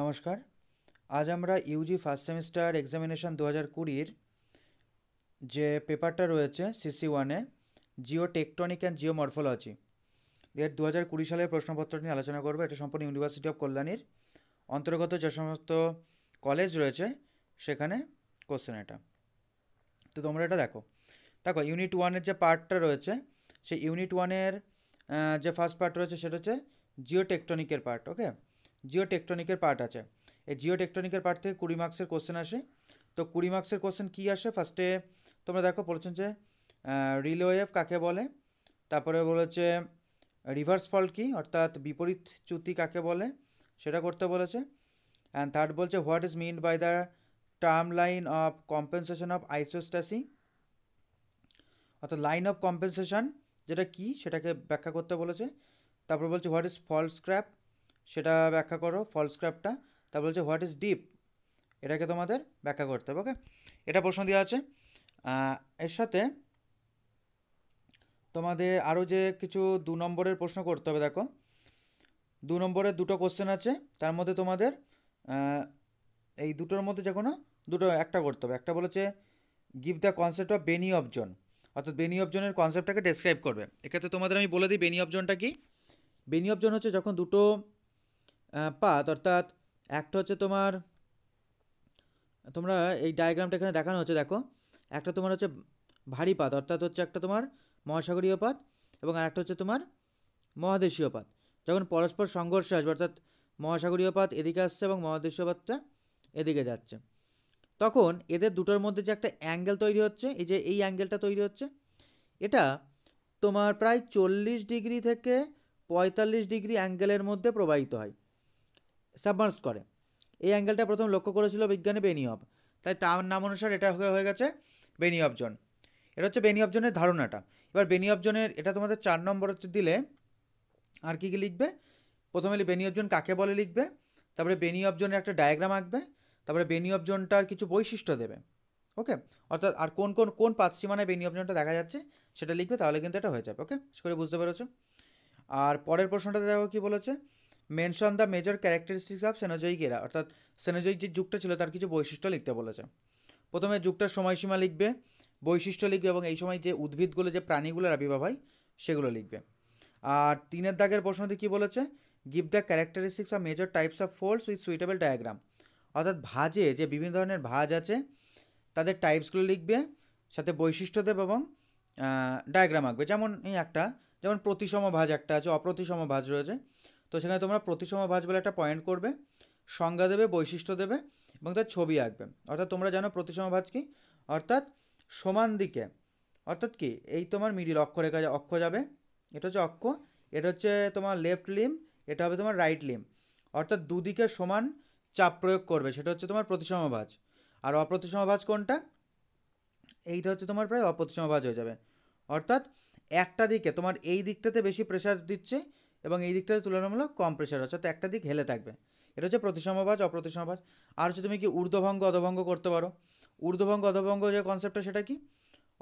নমস্কার। আজ আমরা ইউজি ফার্স্ট সেমিস্টার এক্সামিনেশন 2020 যে পেপারটা রয়েছে সিসি ওয়ানে Jio tectonic and Jio morphology এর 2020 সালের প্রশ্নপত্র নিয়ে আলোচনা করবো। এটা সম্পূর্ণ ইউনিভার্সিটি অফ কল্যাণীর অন্তর্গত যে সমস্ত কলেজ রয়েছে সেখানে কোশ্চেন এটা। তো তোমরা এটা দেখো ইউনিট ওয়ানের যে পার্টটা রয়েছে সেই ইউনিট ওয়ানের যে ফার্স্ট পার্ট রয়েছে সেটা হচ্ছে জিও টেকটনিকের পার্ট। ওকে, জিও টেকটনিকের পার্ট আছে। এই জিও টেকটনিকের পার্ট থেকে 20 মার্কসের কোশ্চেন আসে। তো 20 মার্কসের কোশ্চেন কী আসে, ফার্স্টে তোমরা দেখো বলেছেন যে রিলে ওয়েভ কাকে বলে, তারপরে বলেছে রিভার্স ফল কি অর্থাৎ বিপরীত চ্যুতি কাকে বলে সেটা করতে বলেছে। অ্যান্ড থার্ড বলছে what is meant by the term line of compensation of isostasy, অর্থাৎ লাইন অফ কম্পেনসেশন যেটা কি সেটাকে ব্যাখ্যা করতে বলেছে। তারপর বলছে হোয়াট ইজ ফল স্ক্র্যাপ, সেটা ব্যাখ্যা করো ফল স্ক্র্যাপটা। তারপর বলছে হোয়াট ইজ ডিপ, এটাকে তোমাদের ব্যাখ্যা করতে হবে। ওকে, এটা প্রশ্ন দেওয়া আছে। এর সাথে তোমাদের আরও যে কিছু 2 নম্বরের প্রশ্ন করতে হবে। দেখো 2 নম্বরের দুটো কোশ্চেন আছে, তার মধ্যে তোমাদের এই দুটোর মধ্যে যে কোনো একটা করতে হবে। একটা বলেছে give the concept of Benioff zone, অর্থাৎ বেনি অফ জোনের কনসেপ্টটাকে ডেসক্রাইব করবে। এক্ষেত্রে তোমাদের আমি বলে দিই বেনি অফ জোনটা কি। বেনি অফ জোন হচ্ছে যখন দুটো পাত, অর্থাৎ একটা হচ্ছে তোমরা এই ডায়াগ্রামটা এখানে দেখানো হচ্ছে, দেখো একটা তোমার হচ্ছে ভারী পাত, অর্থাৎ হচ্ছে একটা তোমার মহাসাগরীয় পাত এবং আরেকটা হচ্ছে তোমার মহাদেশীয় পাত। যখন পরস্পর সংঘর্ষে আসবে, অর্থাৎ মহাসাগরীয় পাত এদিকে আসছে এবং মহাদেশীয় পাতটা এদিকে যাচ্ছে, তখন এদের দুটোর মধ্যে যে একটা অ্যাঙ্গেল তৈরি হচ্ছে, এই যে এই অ্যাঙ্গেলটা তৈরি হচ্ছে, এটা তোমার প্রায় 40 ডিগ্রি থেকে 45 ডিগ্রি অ্যাঙ্গেলের মধ্যে প্রবাহিত হয়, সাবমার্স করে। এই অ্যাঙ্গেলটা প্রথম লক্ষ্য করেছিল বিজ্ঞানী বেনিয়ফ, তাই তার নাম অনুসার এটা হয়ে গেছে বেনিয়ফ জোন। এটা হচ্ছে বেনিয়ফ জোনের ধারণাটা। এবার বেনিয়ফ জোনের এটা তোমাদের 4 নম্বর দিলে আর কী কী লিখবে, প্রথমে বেনিয়ফ জোন কাকে বলে লিখবে, তারপরে বেনিয়ফ জোনের একটা ডায়াগ্রাম আঁকবে, তারপরে বেনিয়ফ জোনটার কিছু বৈশিষ্ট্য দেবে। ওকে, অর্থাৎ আর কোন পাত সীমানায় বেনিয়ফ জোনটা দেখা যাচ্ছে সেটা লিখবে, তাহলে কিন্তু এটা হয়ে যাবে। ওকে, করে বুঝতে পেরেছো। আর পরের প্রশ্নটাতে দেখো কী বলেছে, mention the major characteristics of Cenozoic era, অর্থাৎ সেনোজয়িক যে যুগটা ছিল তার কিছু বৈশিষ্ট্য লিখতে বলেছে। প্রথমে যুগটার সময়সীমা লিখবে, বৈশিষ্ট্য লিখবে এবং এই সময় যে উদ্ভিদগুলো যে প্রাণীগুলোর আবির্ভাব হয় সেগুলো লিখবে। আর 3 দাগের প্রশ্নতে কী বলেছে, give the characteristics of major types of folds with suitable diagram, অর্থাৎ ভাজে যে বিভিন্ন ধরনের ভাঁজ আছে তাদের টাইপসগুলো লিখবে, সাথে বৈশিষ্ট্য দেবে এবং ডায়াগ্রাম আঁকবে। যেমন যেমন প্রতিসম ভাঁজ একটা আছে, অপ্রতিসম ভাঁজ রয়েছে, তো সেখানে তোমরা প্রতিসম ভাঁজ বলে একটা পয়েন্ট করবে, সংজ্ঞা দেবে, বৈশিষ্ট্য দেবে এবং তার ছবি আঁকবে। অর্থাৎ তোমরা জানো প্রতিসম ভাঁজ কি, অর্থাৎ সমান দিকে, অর্থাৎ কি এই তোমার মিডিল অক্ষ যাবে, এটা হচ্ছে অক্ষ, এটা হচ্ছে তোমার লেফট লিম, এটা হবে তোমার রাইট লিম, অর্থাৎ দুদিকে সমান চাপ প্রয়োগ করবে, সেটা হচ্ছে তোমার প্রতিসম ভাঁজ। আর অপ্রতিসম ভাঁজ কোনটা, এইটা হচ্ছে তোমার প্রায় অপ্রতিসম ভাঁজ হয়ে যাবে, অর্থাৎ একটা দিকে তোমার এই দিকটাতে বেশি প্রেশার দিচ্ছে এবং এই দিকটাতে তুলনামূলক কম প্রেশার হচ্ছে, তো একটা দিক হেলে থাকবে, এটা হচ্ছে প্রতিসম ভাঁজ, অপ্রতিসম ভাঁজ। আর হচ্ছে তুমি কি ঊর্ধ্বভঙ্গ অধভঙ্গ করতে পারো। ঊর্ধ্বভঙ্গ অধভঙ্গ যে কনসেপ্টটা সেটা কি,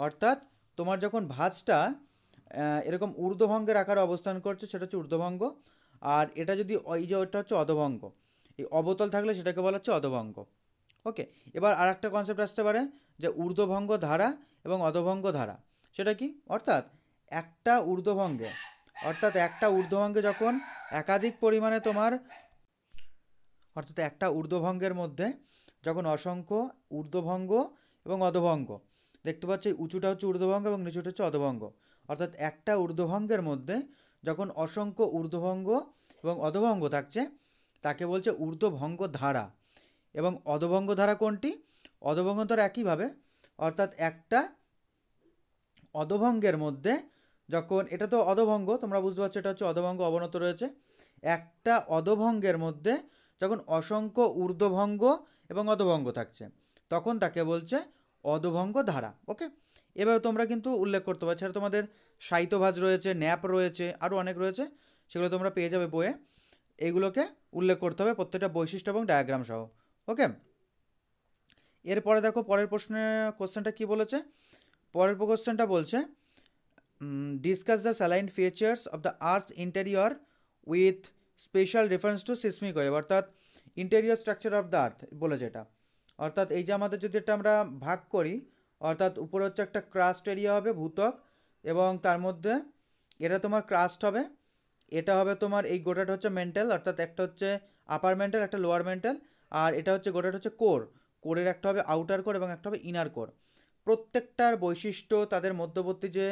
অর্থাৎ তোমার যখন ভাঁজটা এরকম ঊর্ধ্বভঙ্গের আকারে অবস্থান করছে সেটা হচ্ছে ঊর্ধ্বভঙ্গ, আর এটা যদি ওই যে ওটা হচ্ছে অধভঙ্গ, এই অবতল থাকলে সেটাকে বলা হচ্ছে অধভঙ্গ। ওকে, এবার আর একটা কনসেপ্ট আসতে পারে যে ঊর্ধ্বভঙ্গ ধারা এবং অধভঙ্গ ধারা, সেটা কি, অর্থাৎ একটা ঊর্ধ্বভঙ্গে যখন একাধিক পরিমাণে একটা ঊর্ধ্বভঙ্গের মধ্যে যখন অসংখ্য ঊর্ধ্বভঙ্গ এবং অধভঙ্গ দেখতে পাচ্ছি, উঁচুটা হচ্ছে ঊর্ধ্বভঙ্গ এবং নিচুটা হচ্ছে অধভঙ্গ, অর্থাৎ একটা ঊর্ধ্বভঙ্গের মধ্যে যখন অসংখ্য ঊর্ধ্বভঙ্গ এবং অধভঙ্গ থাকছে তাকে বলছে ঊর্ধ্বভঙ্গ ধারা। এবং অধভঙ্গ ধারা কোনটি, অধভঙ্গ ধারা একইভাবে, অর্থাৎ একটা অধভঙ্গের মধ্যে যখন, এটা তো অধভঙ্গ তোমরা বুঝতে পারছো, এটা হচ্ছে অধভঙ্গ অবনত রয়েছে, একটা অধভঙ্গের মধ্যে যখন অসংখ্য ঊর্ধ্বভঙ্গ এবং অধভঙ্গ থাকছে তখন তাকে বলছে অধভঙ্গ ধারা। ওকে, এভাবে তোমরা কিন্তু উল্লেখ করতে পারছো। আর তোমাদের সাহিত্যভাজ রয়েছে, ন্যাপ রয়েছে, আরও অনেক রয়েছে, সেগুলো তোমরা পেয়ে যাবে বইয়ে, এইগুলোকে উল্লেখ করতে হবে প্রত্যেকটা বৈশিষ্ট্য এবং ডায়াগ্রাম সহ। ওকে, এরপরে দেখো পরের কোশ্চেনটা কি বলেছে, পরের কোশ্চেনটা বলছে discuss the salient features of the earth interior with special reference to seismic wave, অর্থাৎ interior structure of the earth বলেছে এটা। অর্থাৎ এই যে আমাদের যদি এটা আমরা ভাগ করি, অর্থাৎ উপরে হচ্ছে একটা ক্রাস্ট এরিয়া হবে ভূত্বক, এবং তার মধ্যে এটা তোমার ক্রাস্ট হবে, এটা হবে তোমার এই গোটাটা হচ্ছে মেন্টাল, অর্থাৎ একটা হচ্ছে আপার মেন্টাল, একটা লোয়ার মেন্টাল, আর এটা হচ্ছে গোটাটা হচ্ছে কোর, কোরের একটা হবে আউটার কোর এবং একটা হবে ইনার কোর। প্রত্যেকটার বৈশিষ্ট্য, তাদের মধ্যবর্তী যে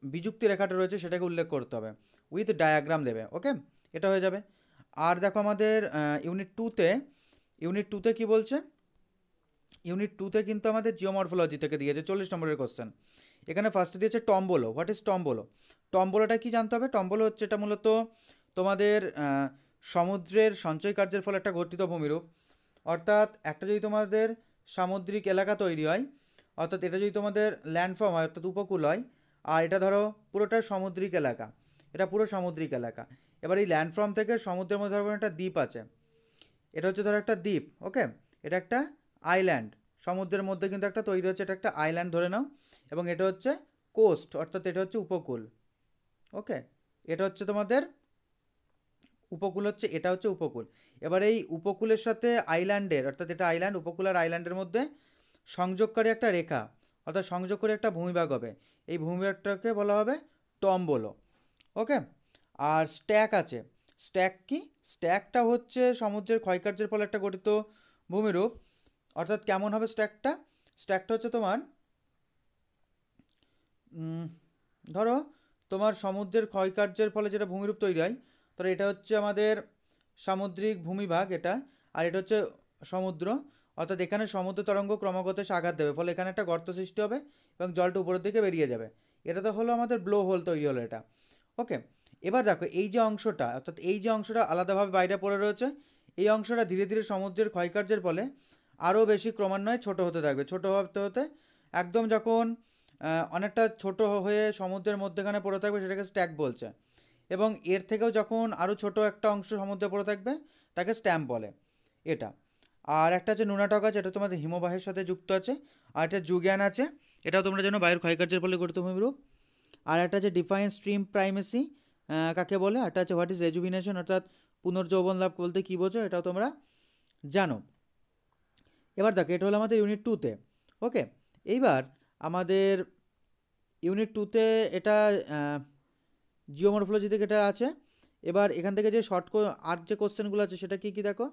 বিযুক্তি রেখাটা রয়েছে সেটাকে উল্লেখ করতে হবে, উইথ ডায়াগ্রাম দেবে। ওকে, এটা হয়ে যাবে। আর দেখো আমাদের ইউনিট টুতে কী বলছে, ইউনিট টুতে কিন্তু আমাদের জিওমরফোলজি থেকে দিয়েছে 40 নম্বরের কোশ্চেন। এখানে ফার্স্টে দিয়েছে টম্বোলো। What is টম্বোলো? টম্বোলোটা কি জানতে হবে? টম্বোলো হচ্ছে এটা মূলত তোমাদের সমুদ্রের সঞ্চয় কার্যের ফলে একটা গঠিত ভূমিরূপ। অর্থাৎ একটা যদি তোমাদের সামুদ্রিক এলাকা তৈরি হয়, অর্থাৎ এটা যদি তোমাদের ল্যান্ডফর্ম হয় অর্থাৎ উপকূল হয়, আর এটা ধরো পুরোটা সামুদ্রিক এলাকা, এটা পুরো সামুদ্রিক এলাকা। এবার এই ল্যান্ডফর্ম থেকে সমুদ্রের মধ্যে ধরো একটা দ্বীপ আছে, এটা হচ্ছে ধরো একটা দ্বীপ। ওকে, এটা একটা আইল্যান্ড, সমুদ্রের মধ্যে কিন্তু একটা তৈরি হচ্ছে, এটা একটা আইল্যান্ড ধরে নাও, এবং এটা হচ্ছে কোস্ট, অর্থাৎ এটা হচ্ছে উপকূল। ওকে, এটা হচ্ছে তোমাদের উপকূল, হচ্ছে এটা হচ্ছে উপকূল। এবার এই উপকূলের সাথে আইল্যান্ডের, অর্থাৎ এটা আইল্যান্ড, উপকূল আর আইল্যান্ডের মধ্যে সংযোগকারী একটা রেখা, অর্থাৎ সংযোগকারী একটা ভূমিভাগ হবে, এই ভূমিভাগটাকে বলা হবে টম্বোলো। ওকে, আর স্ট্যাক আছে। স্ট্যাক কি? স্ট্যাকটা হচ্ছে সমুদ্রের ক্ষয়কার্যের ফলে একটা গঠিত ভূমিরূপ। অর্থাৎ কেমন হবে স্ট্যাকটা? স্ট্যাকটা হচ্ছে তোমার ধরো তোমার সমুদ্রের ক্ষয়কার্যের ফলে যেটা ভূমিরূপ তৈরি হয়, ধরো এটা হচ্ছে আমাদের সামুদ্রিক ভূমিভাগ এটা, আর এটা হচ্ছে সমুদ্র। অর্থাৎ এখানে সমুদ্র তরঙ্গ ক্রমাগত এসে আঘাত দেবে, ফলে এখানে একটা গর্ত সৃষ্টি হবে এবং জলটা উপরের দিকে বেরিয়ে যাবে। এটা তো হলো আমাদের ব্লো হোল তৈরি হলো এটা। ওকে, এবার দেখো এই যে অংশটা, অর্থাৎ এই যে অংশটা আলাদাভাবে বাইরে পড়ে রয়েছে, এই অংশটা ধীরে ধীরে সমুদ্রের ক্ষয়কার্যের ফলে আরও বেশি ক্রমান্বয়ে ছোট হতে থাকবে, ছোট হতে হতে একদম যখন অনেকটা ছোট হয়ে সমুদ্রের মধ্যেখানে পড়ে থাকবে, সেটাকে স্ট্যাক বলছে। এবং এর থেকেও যখন আরও ছোট একটা অংশ সমুদ্রে পড়ে থাকবে, তাকে স্ট্যাম্প বলে এটা। আর একটা আছে নুনাটক আছে, এটা তোমাদের হিমবাহের সাথে যুক্ত আছে। আর একটা জুগ্যান আছে, এটাও তোমরা জানো বায়ুর ক্ষয়কার্যের ফলে গঠিত ভূমিরূপ। আর একটা আছে ডিফাইন স্ট্রিম প্রাইমেসি, কাকে বলে। একটা আছে হোয়াট ইজ রেজুভিনেশন, অর্থাৎ পুনর্যৌবন লাভ বলতে কী বোঝো, এটাও তোমরা জানো। এবার দেখো এটা হলো আমাদের ইউনিট টুতে। ওকে, এইবার আমাদের ইউনিট টুতে এটা জিওমরফোলজি থেকে এটা আছে। এবার এখান থেকে যে আর যে কোশ্চেনগুলো আছে সেটা কী কী দেখো।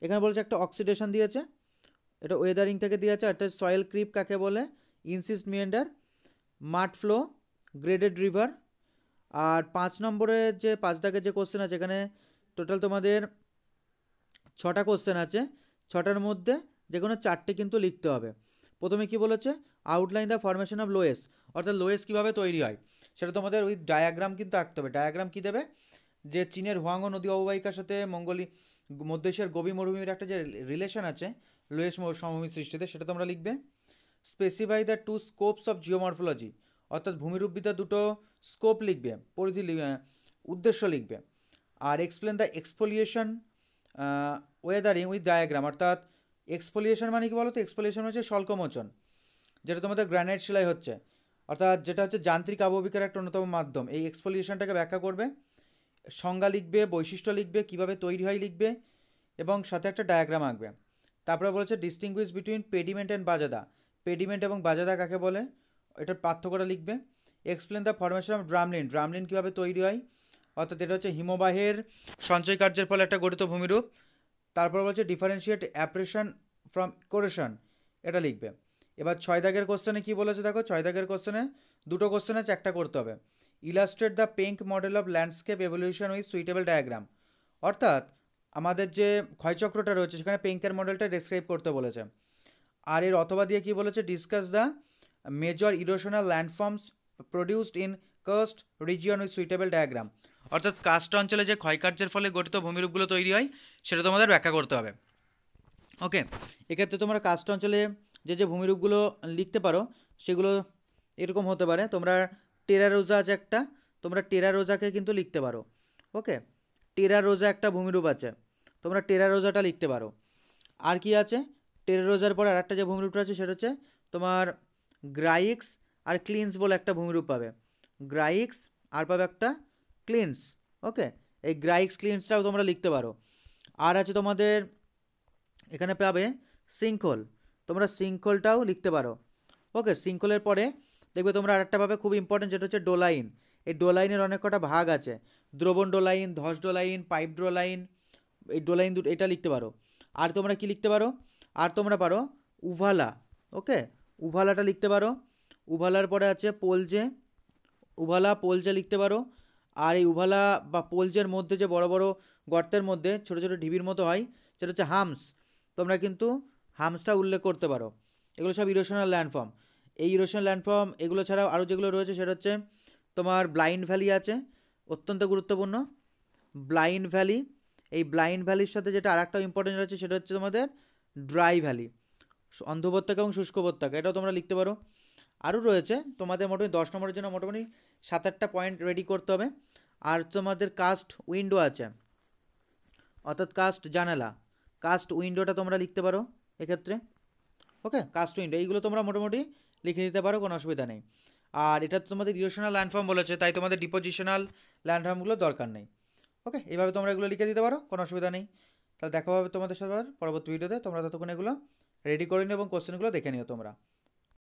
এখানে বলেছে একটা অক্সিডেশন দিয়েছে, এটা ওয়েদারিং থেকে দিয়েছে। একটা সয়েল ক্রিপ কাকে বলে, incised meander, mud flow, graded river. আর 5 নম্বরের যে 5 দাগের যে কোশ্চেন আছে, এখানে টোটাল তোমাদের 6টা কোশ্চেন আছে, 6টার মধ্যে যে কোনো 4টে কিন্তু লিখতে হবে। প্রথমে কি বলেছে, আউটলাইন দ্য ফরমেশন অফ লোয়েস, অর্থাৎ লোয়েস কীভাবে তৈরি হয় সেটা তোমাদের ওই ডায়াগ্রাম কিন্তু আঁকতে হবে। ডায়াগ্রাম কী দেবে, যে চীনের হুয়াংহো নদী অববাহিকার সাথে মধ্য এশিয়ার গভীর মরুভূমির একটা যে রিলেশন আছে লোয়েস সমভূমি সৃষ্টিতে, সেটা তোমরা লিখবে। Specify the 2 scopes of geomorphology, অর্থাৎ ভূমিরূপবিদ্যার 2টো স্কোপ লিখবে, উদ্দেশ্য লিখবে। আর explain the exfoliation weathering with diagram, অর্থাৎ এক্সফোলিয়েশন মানে কি বলো তো? এক্সফোলিয়েশন হচ্ছে স্বল্পমোচন, যেটা তোমাদের গ্রানাইট সেলাই হচ্ছে, অর্থাৎ যেটা হচ্ছে যান্ত্রিক আবহবিকার একটা অন্যতম মাধ্যম। এই এক্সফোলিয়েশনটাকে ব্যাখ্যা করবে, সংজ্ঞা লিখবে, বৈশিষ্ট্য লিখবে, কিভাবে তৈরি হয় লিখবে, এবং সাথে একটা ডায়াগ্রাম আঁকবে। তারপরে বলেছে distinguish between pediment and bajada, pediment এবং বাজাদা কাকে বলে এটার পার্থক্যটা লিখবে। Explain the formation of drumlin, drumlin কীভাবে তৈরি হয়, অর্থাৎ এটা হচ্ছে হিমবাহের সঞ্চয় কার্যের ফলে একটা গঠিত ভূমিরূপ। তারপর বলছে ডিফারেন্সিয়েট অ্যাপ্রেশন ফ্রম কোরেশন, এটা লিখবে। এবার 6 দাগের কোশ্চেনে কী বলেছে দেখো, 6 দাগের কোশ্চেনে 2টো কোশ্চেন আছে, একটা করতে হবে। Illustrate the Penck model of landscape evolution with suitable diagram, অর্থাৎ আমাদের যে ক্ষয়চক্রটা রয়েছে সেখানে পেঙ্কের মডেলটা ডেসক্রাইব করতে বলেছে। আর এর অথবা দিয়ে কী বলেছে, discuss the major erosional landforms produced in karst region with suitable diagram, অর্থাৎ কাস্ট অঞ্চলে যে ক্ষয়কার্যের ফলে গঠিত ভূমিরূপগুলো তৈরি হয় সেটা তোমাদের ব্যাখ্যা করতে হবে। ওকে, এক্ষেত্রে তোমরা কাস্ট অঞ্চলে যে যে ভূমিরূপগুলো লিখতে পারো সেগুলো এরকম হতে পারে। তোমরা টেরা রোজা আছে একটা, তোমরা টেরা রোজাকে কিন্তু লিখতে পারো। ওকে, টেরা রোজা একটা ভূমিরূপ আছে, তোমরা টেরা রোজাটা লিখতে পারো। আর কি আছে, টেরা রোজার পর আর একটা যে ভূমিরূপটা আছে সেটা হচ্ছে তোমার গ্রাইক্স আর ক্লিন্স বলে একটা ভূমিরূপ পাবে। গ্রাইক্স আর পাবে একটা ক্লিন্স। ওকে, এই গ্রাইক্স ক্লিন্সটাও তোমরা লিখতে পারো। আর আছে তোমাদের এখানে পাবে সিঙ্কহোল, তোমরা সিঙ্কহোলটাও লিখতে পারো। ওকে, সিঙ্কহোলের পরে দেখবে তোমরা আরেকটা পাবে খুব ইম্পর্টেন্ট, যেটা হচ্ছে ডোলাইন। এই ডোলাইনের অনেক কটা ভাগ আছে, দ্রবণ ডোলাইন, ধস ডোলাইন, পাইপ ডোলাইন। এই ডোলাইন দুটো এটা লিখতে পারো। আর তোমরা কি লিখতে পারো, আর তোমরা পারো উভালা। ওকে, উভালাটা লিখতে পারো। উভালার পরে আছে পোলজে, উভালা পোলজে লিখতে পারো। আর এই উভালা বা পোলজের মধ্যে যে বড় বড় গর্তের মধ্যে ছোট ছোট ঢিবির মতো হয়, সেটা হচ্ছে হামস। তোমরা কিন্তু হামসটা উল্লেখ করতে পারো। এগুলো সব ইরোশনাল ল্যান্ডফর্ম। এই ইরোশনাল ল্যান্ডফর্ম এগুলো ছাড়াও আরও যেগুলো রয়েছে সেটা হচ্ছে তোমার ব্লাইন্ড ভ্যালি আছে, অত্যন্ত গুরুত্বপূর্ণ ব্লাইন্ড ভ্যালি। এই ব্লাইন্ড ভ্যালির সাথে যেটা আরেকটা ইম্পর্টেন্ট আছে সেটা হচ্ছে তোমাদের ড্রাই ভ্যালি, অন্ধ উপত্যকা এবং শুষ্ক উপত্যকা, এটাও তোমরা লিখতে পারো। আরও রয়েছে তোমাদের মোটামুটি 10 নম্বরের জন্য মোটামুটি 7-8টা পয়েন্ট রেডি করতে হবে। আর তোমাদের কাস্ট উইন্ডো আছে, অর্থাৎ কাস্ট জানালা, কাস্ট উইন্ডোটা তোমরা লিখতে পারো এক্ষেত্রে। ওকে, কাস্ট উইন্ডো এইগুলো তোমরা মোটামুটি লিখে দিতে পারো, কোনো অসুবিধা নেই। আর এটা তো তোমাদের ইরোশনাল ল্যান্ডফর্ম বলেছে, তাই তোমাদের ডিপোজিশনাল ল্যান্ডফর্মগুলো দরকার নেই। ওকে, এইভাবে তোমরা এগুলো লিখে দিতে পারো, কোনো অসুবিধা নেই। তাহলে দেখা হবে তোমাদের সাথে পরবর্তী ভিডিওতে। তোমরা ততক্ষণ এগুলো রেডি করে নিও এবং কোশ্চেনগুলো দেখে নিও তোমরা।